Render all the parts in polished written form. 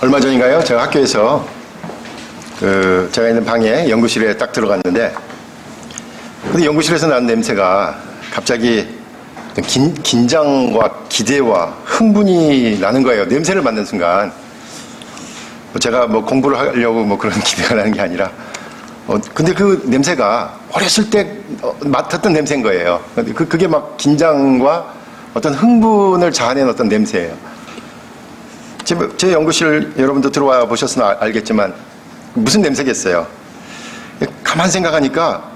얼마 전인가요? 제가 학교에서 제가 있는 방에 연구실에 딱 들어갔는데, 근데 연구실에서 나는 냄새가 갑자기 긴장과 기대와 흥분이 나는 거예요. 냄새를 맡는 순간. 제가 뭐 공부를 하려고 뭐 그런 기대가 나는 게 아니라, 근데 그 냄새가 어렸을 때 맡았던 냄새인 거예요. 그게 막 긴장과 어떤 흥분을 자아낸 어떤 냄새예요. 제 연구실 여러분도 들어와 보셨으면 알겠지만 무슨 냄새겠어요. 가만 생각하니까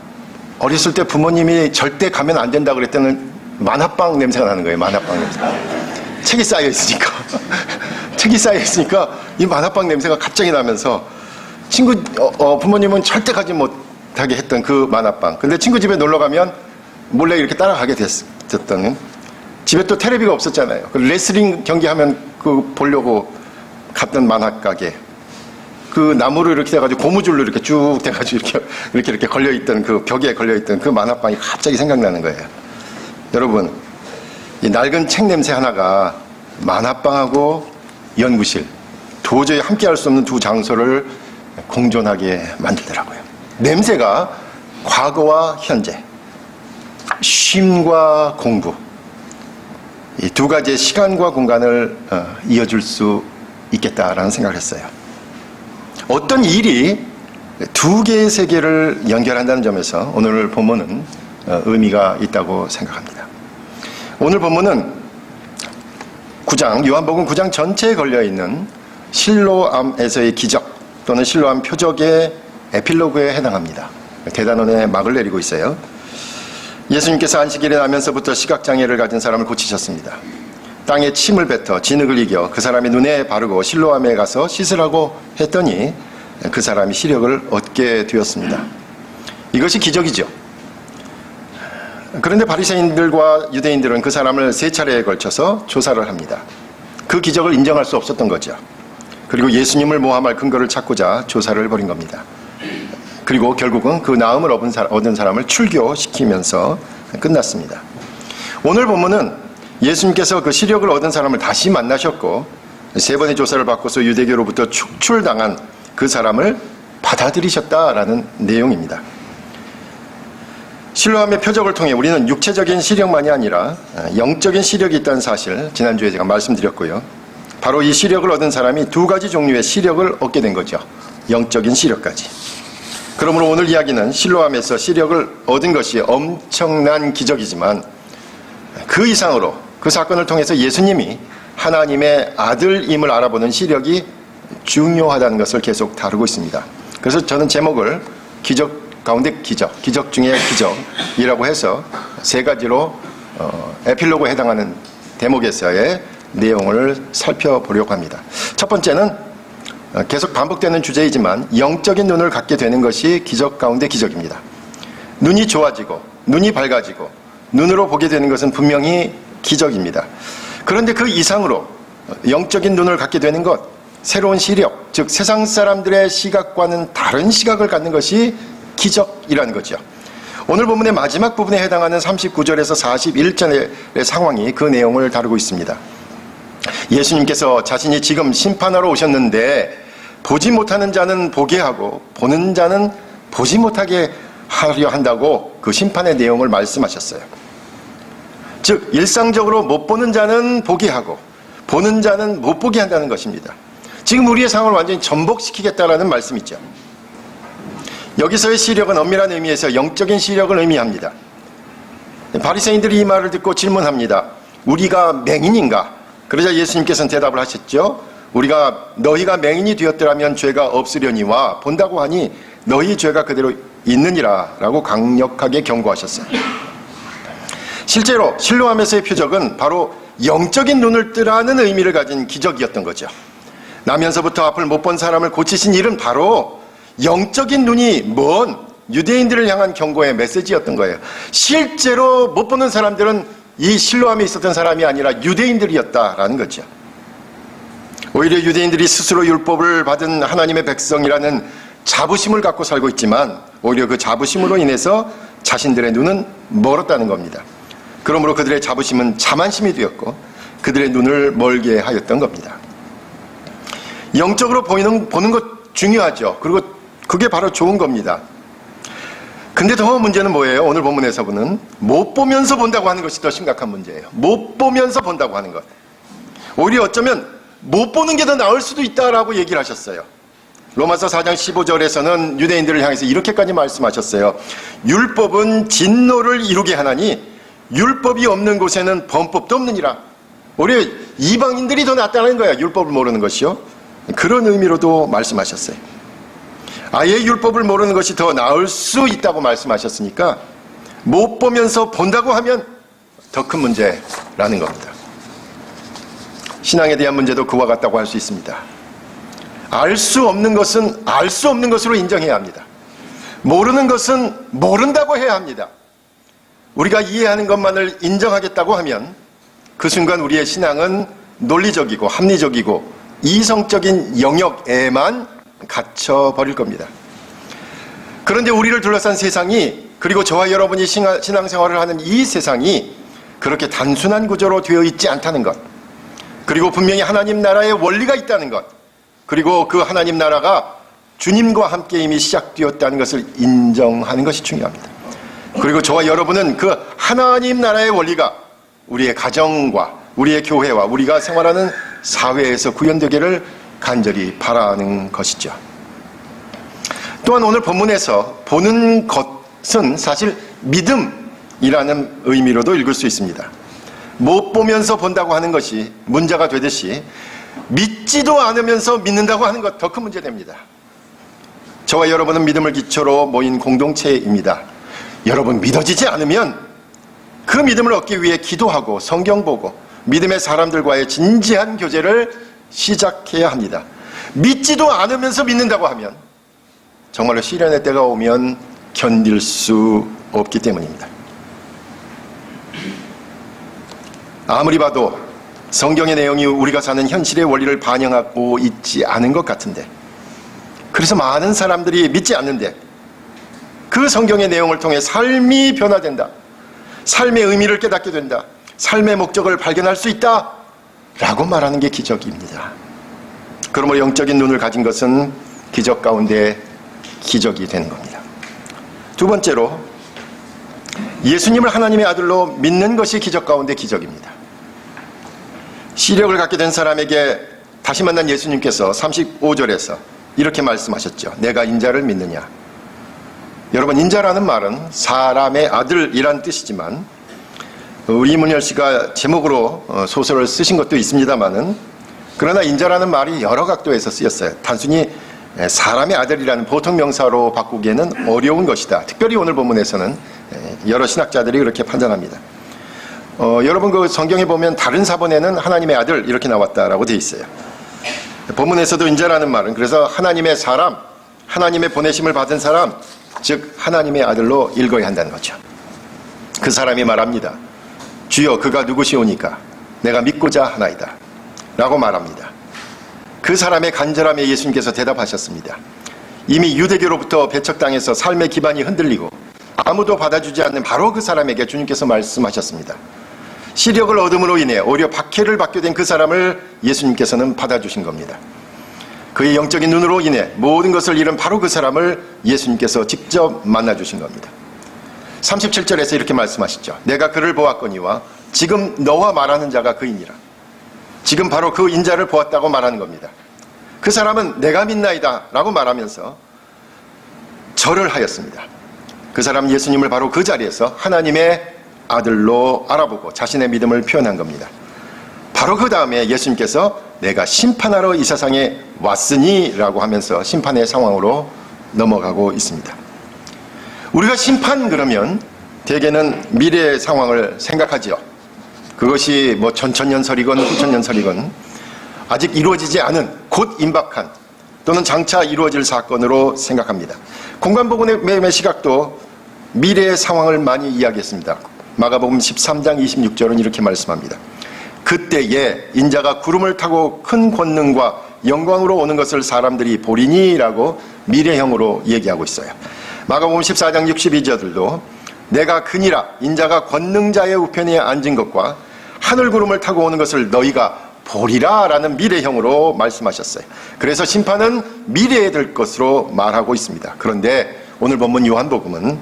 어렸을 때 부모님이 절대 가면 안 된다 그랬더니 만화방 냄새가 나는 거예요. 만화방 냄새. 책이 쌓여 있으니까. 책이 쌓여 있으니까 이 만화방 냄새가 갑자기 나면서 부모님은 절대 가지 못하게 했던 그 만화방. 근데 친구 집에 놀러 가면 몰래 이렇게 따라가게 됐던. 집에 또 텔레비가 없었잖아요. 그 레슬링 경기하면 보려고 갔던 만화가게. 그 나무로 이렇게 돼가지고 고무줄로 이렇게 쭉 돼가지고 이렇게 걸려있던 그 벽에 걸려있던 그 만화방이 갑자기 생각나는 거예요. 여러분, 이 낡은 책 냄새 하나가 만화방하고 연구실, 도저히 함께 할 수 없는 두 장소를 공존하게 만들더라고요. 냄새가 과거와 현재, 쉼과 공부, 이 두 가지의 시간과 공간을 이어줄 수 있겠다라는 생각을 했어요. 어떤 일이 두 개의 세계를 연결한다는 점에서 오늘 본문은 의미가 있다고 생각합니다. 오늘 본문은 요한복음 9장 전체에 걸려있는 실로암에서의 기적 또는 실로암 표적의 에필로그에 해당합니다. 대단원의 막을 내리고 있어요. 예수님께서 안식일에 나면서부터 시각장애를 가진 사람을 고치셨습니다. 땅에 침을 뱉어 진흙을 이겨 그 사람의 눈에 바르고 실로암에 가서 씻으라고 했더니 그 사람이 시력을 얻게 되었습니다. 이것이 기적이죠. 그런데 바리새인들과 유대인들은 그 사람을 3차례에 걸쳐서 조사를 합니다. 그 기적을 인정할 수 없었던 거죠. 그리고 예수님을 모함할 근거를 찾고자 조사를 벌인 겁니다. 그리고 결국은 그 나음을 얻은 사람을 출교시키면서 끝났습니다. 오늘 본문은 예수님께서 그 시력을 얻은 사람을 다시 만나셨고 3번의 조사를 받고서 유대교로부터 축출당한 그 사람을 받아들이셨다라는 내용입니다. 실로암의 표적을 통해 우리는 육체적인 시력만이 아니라 영적인 시력이 있다는 사실 지난주에 제가 말씀드렸고요. 바로 이 시력을 얻은 사람이 2가지 종류의 시력을 얻게 된 거죠. 영적인 시력까지. 그러므로 오늘 이야기는 실로암에서 시력을 얻은 것이 엄청난 기적이지만 그 이상으로 그 사건을 통해서 예수님이 하나님의 아들임을 알아보는 시력이 중요하다는 것을 계속 다루고 있습니다. 그래서 저는 제목을 기적 가운데 기적, 기적 중에 기적이라고 해서 3가지로 에필로그에 해당하는 대목에서의 내용을 살펴보려고 합니다. 첫 번째는 계속 반복되는 주제이지만 영적인 눈을 갖게 되는 것이 기적 가운데 기적입니다. 눈이 좋아지고 눈이 밝아지고 눈으로 보게 되는 것은 분명히 기적입니다. 그런데 그 이상으로 영적인 눈을 갖게 되는 것, 새로운 시력, 즉 세상 사람들의 시각과는 다른 시각을 갖는 것이 기적이라는 거죠. 오늘 본문의 마지막 부분에 해당하는 39절에서 41절의 상황이 그 내용을 다루고 있습니다. 예수님께서 자신이 지금 심판하러 오셨는데 보지 못하는 자는 보게 하고 보는 자는 보지 못하게 하려 한다고 그 심판의 내용을 말씀하셨어요. 즉 일상적으로 못 보는 자는 보게 하고 보는 자는 못 보게 한다는 것입니다. 지금 우리의 상황을 완전히 전복시키겠다라는 말씀이죠. 여기서의 시력은 엄밀한 의미에서 영적인 시력을 의미합니다. 바리새인들이 이 말을 듣고 질문합니다. 우리가 맹인인가? 그러자 예수님께서는 대답을 하셨죠. 너희가 맹인이 되었더라면 죄가 없으려니와 본다고 하니 너희 죄가 그대로 있느니라 라고 강력하게 경고하셨어요. 실제로 실로암에서의 표적은 바로 영적인 눈을 뜨라는 의미를 가진 기적이었던 거죠. 나면서부터 앞을 못 본 사람을 고치신 일은 바로 영적인 눈이 먼 유대인들을 향한 경고의 메시지였던 거예요. 실제로 못 보는 사람들은 이 실로암에 있었던 사람이 아니라 유대인들이었다라는 거죠. 오히려 유대인들이 스스로 율법을 받은 하나님의 백성이라는 자부심을 갖고 살고 있지만 오히려 그 자부심으로 인해서 자신들의 눈은 멀었다는 겁니다. 그러므로 그들의 자부심은 자만심이 되었고 그들의 눈을 멀게 하였던 겁니다. 영적으로 보는 것 중요하죠. 그리고 그게 바로 좋은 겁니다. 근데 더 문제는 뭐예요? 오늘 본문에서는 못 보면서 본다고 하는 것이 더 심각한 문제예요. 못 보면서 본다고 하는 것. 오히려 어쩌면 못 보는 게 더 나을 수도 있다라고 얘기를 하셨어요. 로마서 4장 15절에서는 유대인들을 향해서 이렇게까지 말씀하셨어요. 율법은 진노를 이루게 하나니 율법이 없는 곳에는 범법도 없느니라. 오히려 이방인들이 더 낫다는 거야. 율법을 모르는 것이요. 그런 의미로도 말씀하셨어요. 아예 율법을 모르는 것이 더 나을 수 있다고 말씀하셨으니까 못 보면서 본다고 하면 더 큰 문제라는 겁니다. 신앙에 대한 문제도 그와 같다고 할 수 있습니다. 알 수 없는 것은 알 수 없는 것으로 인정해야 합니다. 모르는 것은 모른다고 해야 합니다. 우리가 이해하는 것만을 인정하겠다고 하면 그 순간 우리의 신앙은 논리적이고 합리적이고 이성적인 영역에만 갇혀버릴 겁니다. 그런데 우리를 둘러싼 세상이, 그리고 저와 여러분이 신앙생활을 하는 이 세상이 그렇게 단순한 구조로 되어 있지 않다는 것, 그리고 분명히 하나님 나라의 원리가 있다는 것, 그리고 그 하나님 나라가 주님과 함께 이미 시작되었다는 것을 인정하는 것이 중요합니다. 그리고 저와 여러분은 그 하나님 나라의 원리가 우리의 가정과 우리의 교회와 우리가 생활하는 사회에서 구현되기를 간절히 바라는 것이죠. 또한 오늘 본문에서 보는 것은 사실 믿음이라는 의미로도 읽을 수 있습니다. 못 보면서 본다고 하는 것이 문제가 되듯이 믿지도 않으면서 믿는다고 하는 것 더 큰 문제됩니다. 저와 여러분은 믿음을 기초로 모인 공동체입니다. 여러분, 믿어지지 않으면 그 믿음을 얻기 위해 기도하고 성경 보고 믿음의 사람들과의 진지한 교제를 시작해야 합니다. 믿지도 않으면서 믿는다고 하면 정말로 시련의 때가 오면 견딜 수 없기 때문입니다. 아무리 봐도 성경의 내용이 우리가 사는 현실의 원리를 반영하고 있지 않은 것 같은데, 그래서 많은 사람들이 믿지 않는데 그 성경의 내용을 통해 삶이 변화된다, 삶의 의미를 깨닫게 된다, 삶의 목적을 발견할 수 있다 라고 말하는 게 기적입니다. 그러므로 영적인 눈을 가진 것은 기적 가운데 기적이 되는 겁니다. 두 번째로, 예수님을 하나님의 아들로 믿는 것이 기적 가운데 기적입니다. 시력을 갖게 된 사람에게 다시 만난 예수님께서 35절에서 이렇게 말씀하셨죠. 내가 인자를 믿느냐. 여러분, 인자라는 말은 사람의 아들이란 뜻이지만 우리 이문열 씨가 제목으로 소설을 쓰신 것도 있습니다만은, 그러나 인자라는 말이 여러 각도에서 쓰였어요. 단순히 사람의 아들이라는 보통 명사로 바꾸기에는 어려운 것이다. 특별히 오늘 본문에서는 여러 신학자들이 그렇게 판단합니다. 여러분, 그 성경에 보면 다른 사본에는 하나님의 아들 이렇게 나왔다라고 되어 있어요. 본문에서도 인자라는 말은 그래서 하나님의 사람, 하나님의 보내심을 받은 사람, 즉 하나님의 아들로 읽어야 한다는 거죠. 그 사람이 말합니다. 주여, 그가 누구시오니까 내가 믿고자 하나이다 라고 말합니다. 그 사람의 간절함에 예수님께서 대답하셨습니다. 이미 유대교로부터 배척당해서 삶의 기반이 흔들리고 아무도 받아주지 않는 바로 그 사람에게 주님께서 말씀하셨습니다. 시력을 얻음으로 인해 오히려 박해를 받게 된 그 사람을 예수님께서는 받아주신 겁니다. 그의 영적인 눈으로 인해 모든 것을 잃은 바로 그 사람을 예수님께서 직접 만나주신 겁니다. 37절에서 이렇게 말씀하시죠. 내가 그를 보았거니와 지금 너와 말하는 자가 그이니라. 지금 바로 그 인자를 보았다고 말하는 겁니다. 그 사람은 내가 믿나이다 라고 말하면서 절을 하였습니다. 그 사람은 예수님을 바로 그 자리에서 하나님의 아들로 알아보고 자신의 믿음을 표현한 겁니다. 바로 그 다음에 예수님께서 내가 심판하러 이 세상에 왔으니 라고 하면서 심판의 상황으로 넘어가고 있습니다. 우리가 심판 그러면 대개는 미래의 상황을 생각하지요. 그것이 뭐 전천년설이건 후천년설이건 아직 이루어지지 않은 곧 임박한 또는 장차 이루어질 사건으로 생각합니다. 공간복음의 시각도 미래의 상황을 많이 이야기했습니다. 마가복음 13장 26절은 이렇게 말씀합니다. 그때에 인자가 구름을 타고 큰 권능과 영광으로 오는 것을 사람들이 보리니 라고 미래형으로 얘기하고 있어요. 마가복음 14장 62절들도 내가 그니라 인자가 권능자의 우편에 앉은 것과 하늘 구름을 타고 오는 것을 너희가 보리라 라는 미래형으로 말씀하셨어요. 그래서 심판은 미래에 될 것으로 말하고 있습니다. 그런데 오늘 본문 요한복음은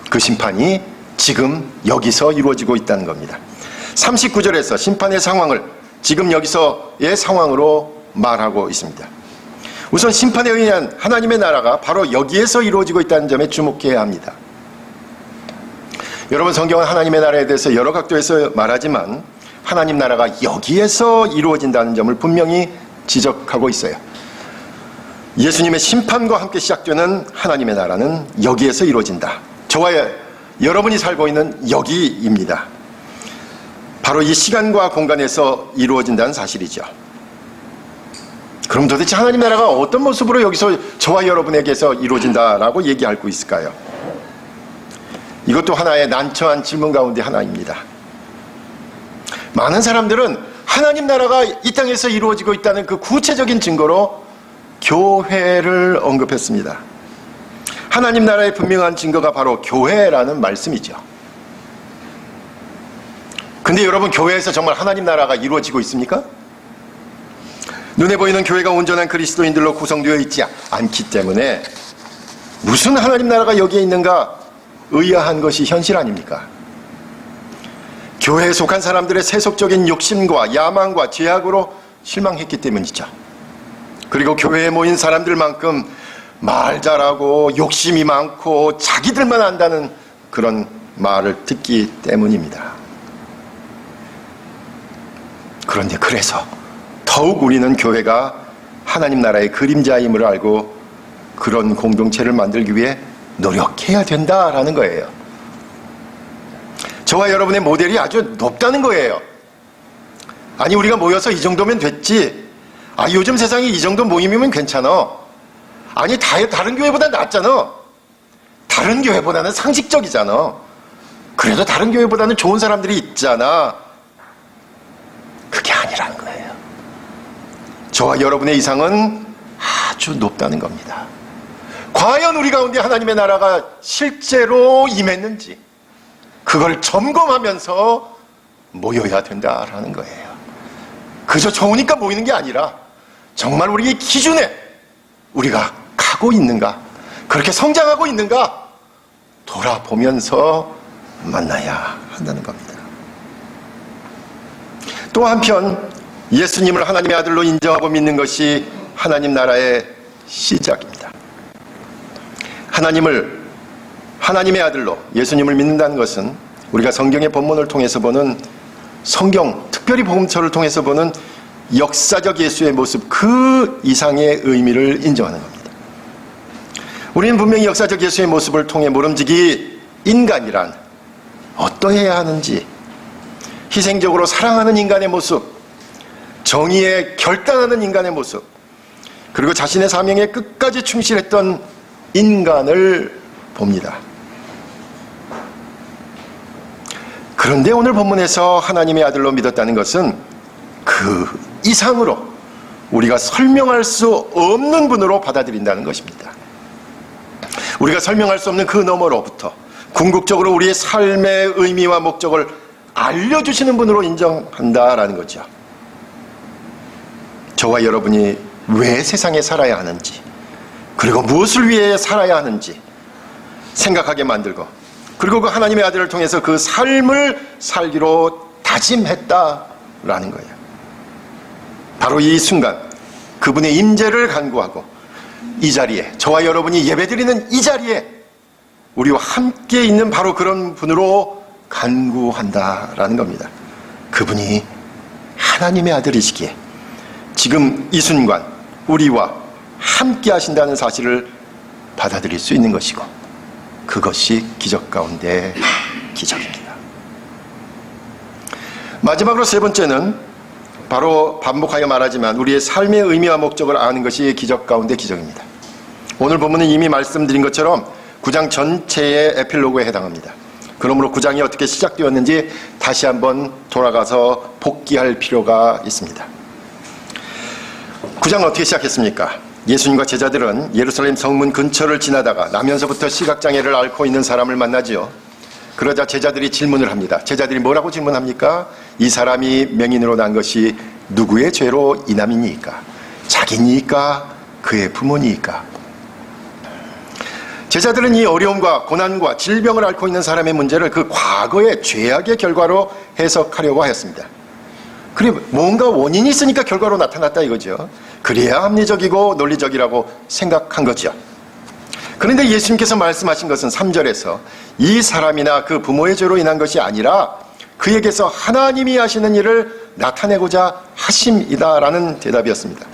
그 심판이 지금 여기서 이루어지고 있다는 겁니다. 39절에서 심판의 상황을 지금 여기서의 상황으로 말하고 있습니다. 우선 심판에 의한 하나님의 나라가 바로 여기에서 이루어지고 있다는 점에 주목해야 합니다. 여러분, 성경은 하나님의 나라에 대해서 여러 각도에서 말하지만 하나님 나라가 여기에서 이루어진다는 점을 분명히 지적하고 있어요. 예수님의 심판과 함께 시작되는 하나님의 나라는 여기에서 이루어진다. 저와 여러분이 살고 있는 여기입니다. 바로 이 시간과 공간에서 이루어진다는 사실이죠. 그럼 도대체 하나님 나라가 어떤 모습으로 여기서 저와 여러분에게서 이루어진다라고 얘기할 수 있을까요? 이것도 하나의 난처한 질문 가운데 하나입니다. 많은 사람들은 하나님 나라가 이 땅에서 이루어지고 있다는 그 구체적인 증거로 교회를 언급했습니다. 하나님 나라의 분명한 증거가 바로 교회라는 말씀이죠. 근데 여러분, 교회에서 정말 하나님 나라가 이루어지고 있습니까? 눈에 보이는 교회가 온전한 그리스도인들로 구성되어 있지 않기 때문에 무슨 하나님 나라가 여기에 있는가 의아한 것이 현실 아닙니까? 교회에 속한 사람들의 세속적인 욕심과 야망과 죄악으로 실망했기 때문이죠. 그리고 교회에 모인 사람들만큼 말 잘하고 욕심이 많고 자기들만 안다는 그런 말을 듣기 때문입니다. 그런데 그래서 더욱 우리는 교회가 하나님 나라의 그림자임을 알고 그런 공동체를 만들기 위해 노력해야 된다라는 거예요. 저와 여러분의 모델이 아주 높다는 거예요. 아니, 우리가 모여서 이 정도면 됐지. 아, 요즘 세상에 이 정도 모임이면 괜찮아. 아니, 다른 교회보다 낫잖아. 다른 교회보다는 상식적이잖아. 그래도 다른 교회보다는 좋은 사람들이 있잖아. 그게 아니라는 거예요. 저와 여러분의 이상은 아주 높다는 겁니다. 과연 우리 가운데 하나님의 나라가 실제로 임했는지 그걸 점검하면서 모여야 된다라는 거예요. 그저 좋으니까 모이는 게 아니라 정말 우리의 기준에 우리가 가고 있는가, 그렇게 성장하고 있는가 돌아보면서 만나야 한다는 겁니다. 또 한편 예수님을 하나님의 아들로 인정하고 믿는 것이 하나님 나라의 시작입니다. 하나님의 아들로 예수님을 믿는다는 것은 우리가 성경의 본문을 통해서 보는 성경, 특별히 복음서를 통해서 보는 역사적 예수의 모습 그 이상의 의미를 인정하는 겁니다. 우리는 분명히 역사적 예수의 모습을 통해 모름지기 인간이란 어떠해야 하는지, 희생적으로 사랑하는 인간의 모습, 정의에 결단하는 인간의 모습, 그리고 자신의 사명에 끝까지 충실했던 인간을 봅니다. 그런데 오늘 본문에서 하나님의 아들로 믿었다는 것은 그 이상으로 우리가 설명할 수 없는 분으로 받아들인다는 것입니다. 우리가 설명할 수 없는 그 너머로부터 궁극적으로 우리의 삶의 의미와 목적을 알려주시는 분으로 인정한다라는 거죠. 저와 여러분이 왜 세상에 살아야 하는지, 그리고 무엇을 위해 살아야 하는지 생각하게 만들고, 그리고 그 하나님의 아들을 통해서 그 삶을 살기로 다짐했다라는 거예요. 바로 이 순간 그분의 임재를 간구하고 이 자리에, 저와 여러분이 예배드리는 이 자리에 우리와 함께 있는 바로 그런 분으로 간구한다라는 겁니다. 그분이 하나님의 아들이시기에 지금 이 순간 우리와 함께 하신다는 사실을 받아들일 수 있는 것이고, 그것이 기적 가운데 기적입니다. 마지막으로 세 번째는 바로 반복하여 말하지만 우리의 삶의 의미와 목적을 아는 것이 기적 가운데 기적입니다. 오늘 본문은 이미 말씀드린 것처럼 9장 전체의 에필로그에 해당합니다. 그러므로 9장이 어떻게 시작되었는지 다시 한번 돌아가서 복기할 필요가 있습니다. 9장은 어떻게 시작했습니까? 예수님과 제자들은 예루살렘 성문 근처를 지나다가 나면서부터 시각장애를 앓고 있는 사람을 만나지요. 그러자 제자들이 질문을 합니다. 제자들이 뭐라고 질문합니까? 이 사람이 맹인으로 난 것이 누구의 죄로 인함이니까? 자기니까? 그의 부모니까? 제자들은 이 어려움과 고난과 질병을 앓고 있는 사람의 문제를 그 과거의 죄악의 결과로 해석하려고 하였습니다. 그리고 뭔가 원인이 있으니까 결과로 나타났다 이거죠. 그래야 합리적이고 논리적이라고 생각한 거죠. 그런데 예수님께서 말씀하신 것은 3절에서 이 사람이나 그 부모의 죄로 인한 것이 아니라 그에게서 하나님이 하시는 일을 나타내고자 하심이다라는 대답이었습니다.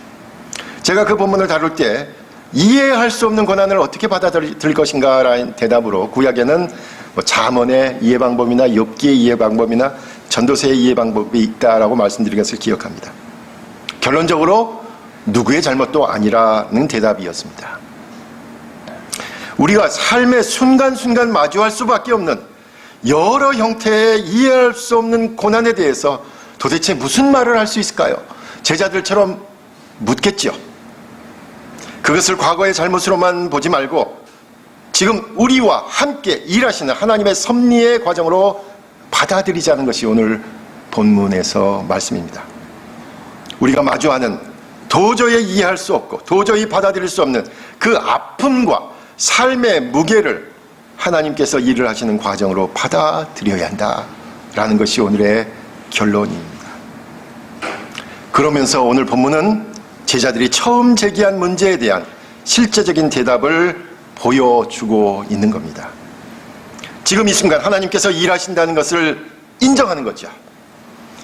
제가 그 본문을 다룰 때 이해할 수 없는 고난을 어떻게 받아들일 것인가 라는 대답으로 구약에는 잠언의 이해 방법이나 욥기의 이해 방법이나 전도서의 이해 방법이 있다라고 말씀드린 것을 기억합니다. 결론적으로 누구의 잘못도 아니라는 대답이었습니다. 우리가 삶의 순간순간 마주할 수밖에 없는 여러 형태의 이해할 수 없는 고난에 대해서 도대체 무슨 말을 할 수 있을까요? 제자들처럼 묻겠죠. 그것을 과거의 잘못으로만 보지 말고 지금 우리와 함께 일하시는 하나님의 섭리의 과정으로 받아들이자는 것이 오늘 본문에서 말씀입니다. 우리가 마주하는 도저히 이해할 수 없고 도저히 받아들일 수 없는 그 아픔과 삶의 무게를 하나님께서 일을 하시는 과정으로 받아들여야 한다라는 것이 오늘의 결론입니다. 그러면서 오늘 본문은 제자들이 처음 제기한 문제에 대한 실제적인 대답을 보여주고 있는 겁니다. 지금 이 순간 하나님께서 일하신다는 것을 인정하는 거죠.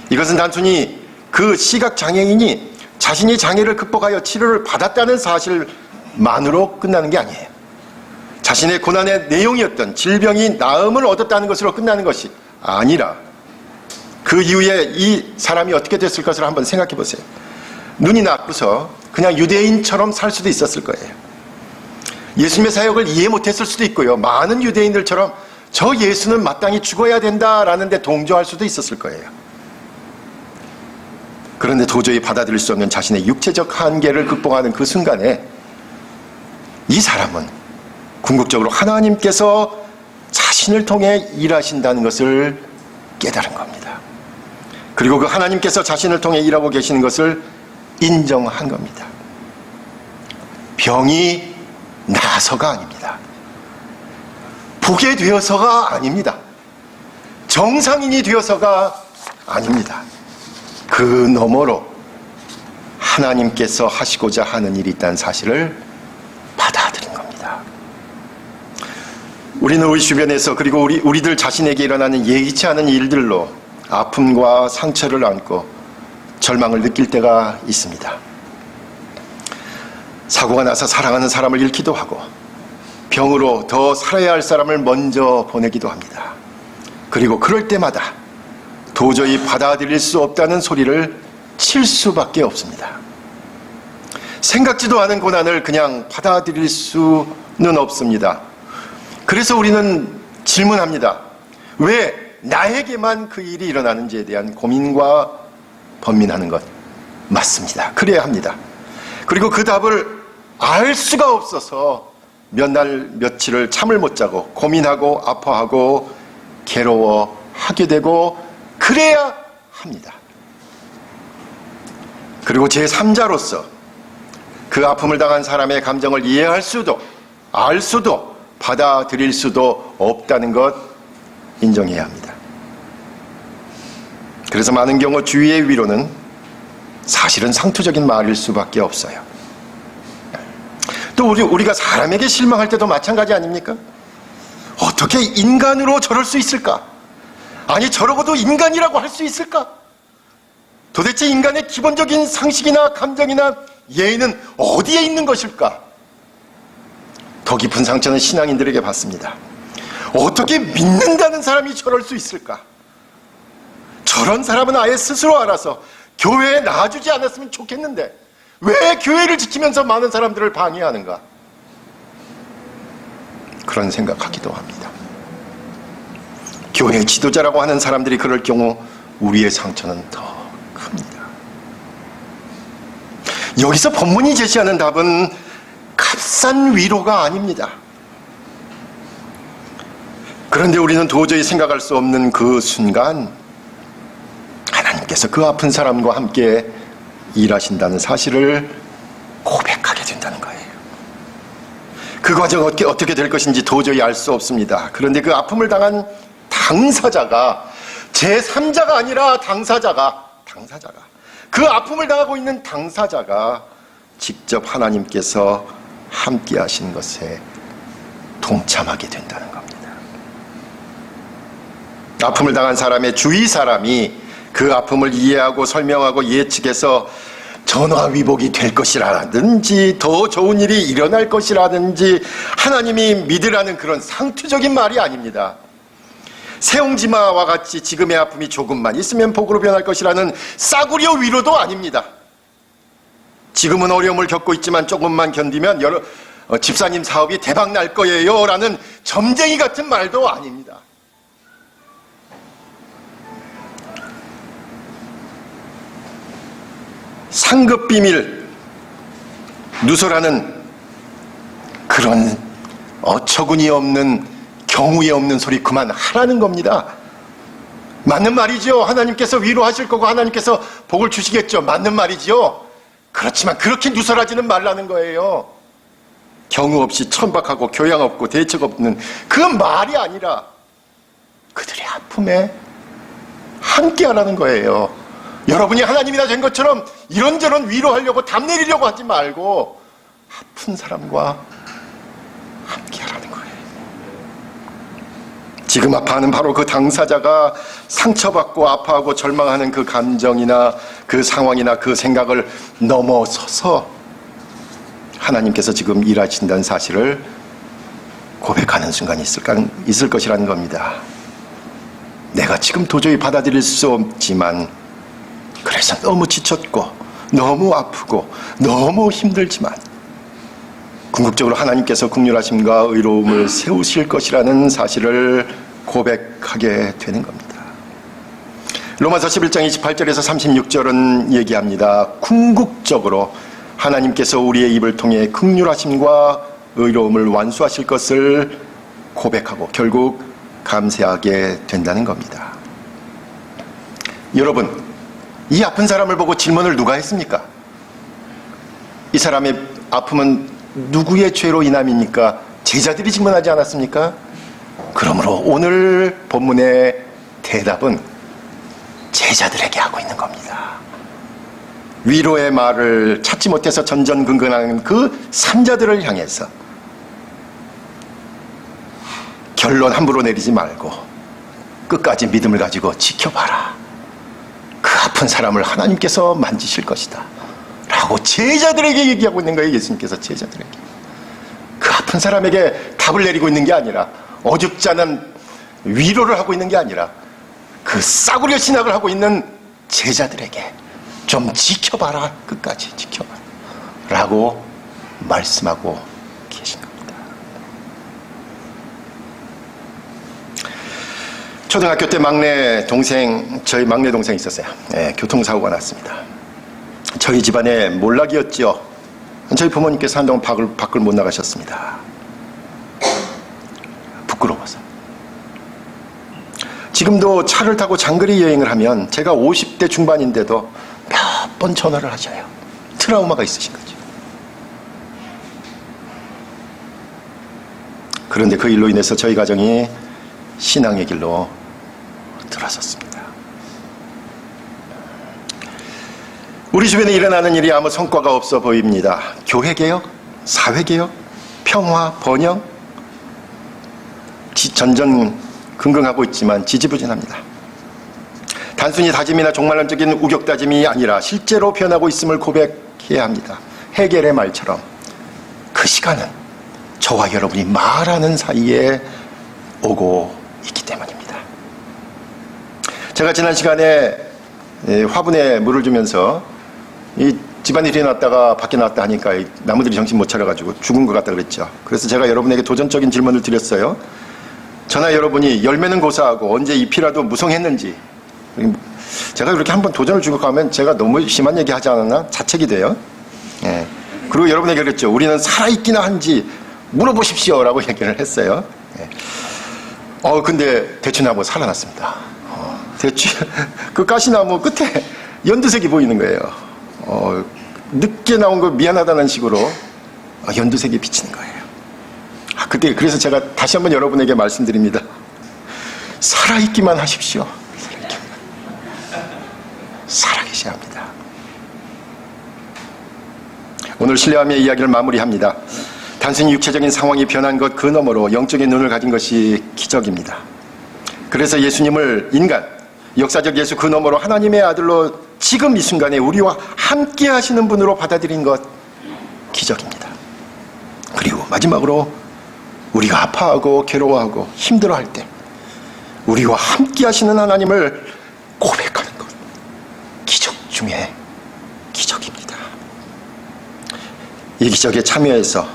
이것은 단순히 그 시각장애인이 자신이 장애를 극복하여 치료를 받았다는 사실만으로 끝나는 게 아니에요. 자신의 고난의 내용이었던 질병이 나음을 얻었다는 것으로 끝나는 것이 아니라 그 이후에 이 사람이 어떻게 됐을 것을 한번 생각해 보세요. 눈이 나쁘서 그냥 유대인처럼 살 수도 있었을 거예요. 예수님의 사역을 이해 못했을 수도 있고요. 많은 유대인들처럼 저 예수는 마땅히 죽어야 된다라는 데 동조할 수도 있었을 거예요. 그런데 도저히 받아들일 수 없는 자신의 육체적 한계를 극복하는 그 순간에 이 사람은 궁극적으로 하나님께서 자신을 통해 일하신다는 것을 깨달은 겁니다. 그리고 그 하나님께서 자신을 통해 일하고 계시는 것을 인정한 겁니다. 병이 나서가 아닙니다. 보게 되어서가 아닙니다. 정상인이 되어서가 아닙니다. 그 너머로 하나님께서 하시고자 하는 일이 있다는 사실을 받아들인 겁니다. 우리는 우리 주변에서 그리고 우리들 자신에게 일어나는 예기치 않은 일들로 아픔과 상처를 안고 절망을 느낄 때가 있습니다. 사고가 나서 사랑하는 사람을 잃기도 하고 병으로 더 살아야 할 사람을 먼저 보내기도 합니다. 그리고 그럴 때마다 도저히 받아들일 수 없다는 소리를 칠 수밖에 없습니다. 생각지도 않은 고난을 그냥 받아들일 수는 없습니다. 그래서 우리는 질문합니다. 왜 나에게만 그 일이 일어나는지에 대한 고민과 번민하는 것 맞습니다. 그래야 합니다. 그리고 그 답을 알 수가 없어서 몇 날 며칠을 잠을 못 자고 고민하고 아파하고 괴로워하게 되고 그래야 합니다. 그리고 제3자로서 그 아픔을 당한 사람의 감정을 이해할 수도 알 수도 받아들일 수도 없다는 것 인정해야 합니다. 그래서 많은 경우 주위의 위로는 사실은 상투적인 말일 수밖에 없어요. 또 우리가 사람에게 실망할 때도 마찬가지 아닙니까? 어떻게 인간으로 저럴 수 있을까? 아니 저러고도 인간이라고 할 수 있을까? 도대체 인간의 기본적인 상식이나 감정이나 예의는 어디에 있는 것일까? 더 깊은 상처는 신앙인들에게 받습니다. 어떻게 믿는다는 사람이 저럴 수 있을까? 저런 사람은 아예 스스로 알아서 교회에 나와주지 않았으면 좋겠는데 왜 교회를 지키면서 많은 사람들을 방해하는가? 그런 생각하기도 합니다. 교회 지도자라고 하는 사람들이 그럴 경우 우리의 상처는 더 큽니다. 여기서 본문이 제시하는 답은 값싼 위로가 아닙니다. 그런데 우리는 도저히 생각할 수 없는 그 순간 하나님께서 그 아픈 사람과 함께 일하신다는 사실을 고백하게 된다는 거예요. 그 과정 어떻게 될 것인지 도저히 알 수 없습니다. 그런데 그 아픔을 당한 당사자가 제3자가 아니라 당사자가 그 아픔을 당하고 있는 당사자가 직접 하나님께서 함께 하신 것에 동참하게 된다는 겁니다. 아픔을 당한 사람의 주위 사람이 그 아픔을 이해하고 설명하고 예측해서 전화위복이 될 것이라든지 더 좋은 일이 일어날 것이라든지 하나님이 믿으라는 그런 상투적인 말이 아닙니다. 세옹지마와 같이 지금의 아픔이 조금만 있으면 복으로 변할 것이라는 싸구려 위로도 아닙니다. 지금은 어려움을 겪고 있지만 조금만 견디면 집사님 사업이 대박 날 거예요 라는 점쟁이 같은 말도 아닙니다. 상급 비밀 누설하는 그런 어처구니 없는 경우에 없는 소리 그만 하라는 겁니다. 맞는 말이죠. 하나님께서 위로하실 거고 하나님께서 복을 주시겠죠. 맞는 말이죠. 그렇지만 그렇게 누설하지는 말라는 거예요. 경우 없이 천박하고 교양 없고 대책 없는 그 말이 아니라 그들의 아픔에 함께 하라는 거예요. 여러분이 하나님이 다 된 것처럼 이런저런 위로하려고 담 내리려고 하지 말고 아픈 사람과 함께 하라는 거예요. 지금 아파하는 바로 그 당사자가 상처받고 아파하고 절망하는 그 감정이나 그 상황이나 그 생각을 넘어서서 하나님께서 지금 일하신다는 사실을 고백하는 순간이 있을 것이라는 겁니다. 내가 지금 도저히 받아들일 수 없지만 그래서 너무 지쳤고 너무 아프고 너무 힘들지만 궁극적으로 하나님께서 긍휼하심과 의로움을 세우실 것이라는 사실을 고백하게 되는 겁니다. 로마서 11장 28절에서 36절은 얘기합니다. 궁극적으로 하나님께서 우리의 입을 통해 긍휼하심과 의로움을 완수하실 것을 고백하고 결국 감사하게 된다는 겁니다. 여러분, 이 아픈 사람을 보고 질문을 누가 했습니까? 이 사람의 아픔은 누구의 죄로 인함입니까? 제자들이 질문하지 않았습니까? 그러므로 오늘 본문의 대답은 제자들에게 하고 있는 겁니다. 위로의 말을 찾지 못해서 전전긍긍하는 그 삼자들을 향해서 결론 함부로 내리지 말고 끝까지 믿음을 가지고 지켜봐라. 그 아픈 사람을 하나님께서 만지실 것이다 라고 제자들에게 얘기하고 있는 거예요. 예수님께서 제자들에게. 그 아픈 사람에게 답을 내리고 있는 게 아니라 어줍잖은 위로를 하고 있는 게 아니라 그 싸구려 신학을 하고 있는 제자들에게 좀 지켜봐라. 끝까지 지켜봐라 라고 말씀하고 계신 겁니다. 초등학교 때 저희 막내 동생이 있었어요. 네, 교통사고가 났습니다. 저희 집안의 몰락이었죠. 저희 부모님께서 한동안 밖을 못 나가셨습니다. 부끄러워서. 지금도 차를 타고 장거리 여행을 하면 제가 50대 중반인데도 몇 번 전화를 하셔요. 트라우마가 있으신 거죠. 그런데 그 일로 인해서 저희 가정이 신앙의 길로 들어섰습니다. 우리 주변에 일어나는 일이 아무 성과가 없어 보입니다. 교회개혁, 사회개혁, 평화, 번영 전전긍긍하고 있지만 지지부진합니다. 단순히 다짐이나 종말론적인 우격다짐이 아니라 실제로 변하고 있음을 고백해야 합니다. 헤겔의 말처럼 그 시간은 저와 여러분이 말하는 사이에 오고 있기 때문입니다. 제가 지난 시간에 화분에 물을 주면서 이 집안일이 났다가 밖에 나왔다 하니까 나무들이 정신 못 차려가지고 죽은 것 같다 그랬죠. 그래서 제가 여러분에게 도전적인 질문을 드렸어요. 저나 여러분이 열매는 고사하고 언제 잎이라도 무성했는지, 제가 그렇게 한번 도전을 주고 가면 제가 너무 심한 얘기 하지 않았나 자책이 돼요. 예. 그리고 여러분에게 그랬죠. 우리는 살아있기나 한지 물어보십시오 라고 얘기를 했어요. 예. 근데 대추나무 살아났습니다. 그 가시나무 끝에 연두색이 보이는 거예요. 늦게 나온 거 미안하다는 식으로 연두색이 비치는 거예요. 그때 그래서 제가 다시 한번 여러분에게 말씀드립니다. 살아있기만 하십시오. 살아계셔야 합니다. 오늘 신뢰함의 이야기를 마무리합니다. 단순히 육체적인 상황이 변한 것 그 너머로 영적인 눈을 가진 것이 기적입니다. 그래서 예수님을 인간, 역사적 예수 그 너머로 하나님의 아들로 지금 이 순간에 우리와 함께 하시는 분으로 받아들인 것 기적입니다. 그리고 마지막으로 우리가 아파하고 괴로워하고 힘들어할 때 우리와 함께 하시는 하나님을 고백하는 것 기적 중에 기적입니다. 이 기적에 참여해서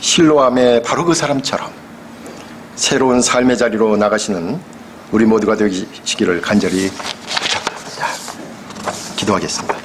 실로암의 바로 그 사람처럼 새로운 삶의 자리로 나가시는 우리 모두가 되시기를 간절히 부탁드립니다. 기도하겠습니다.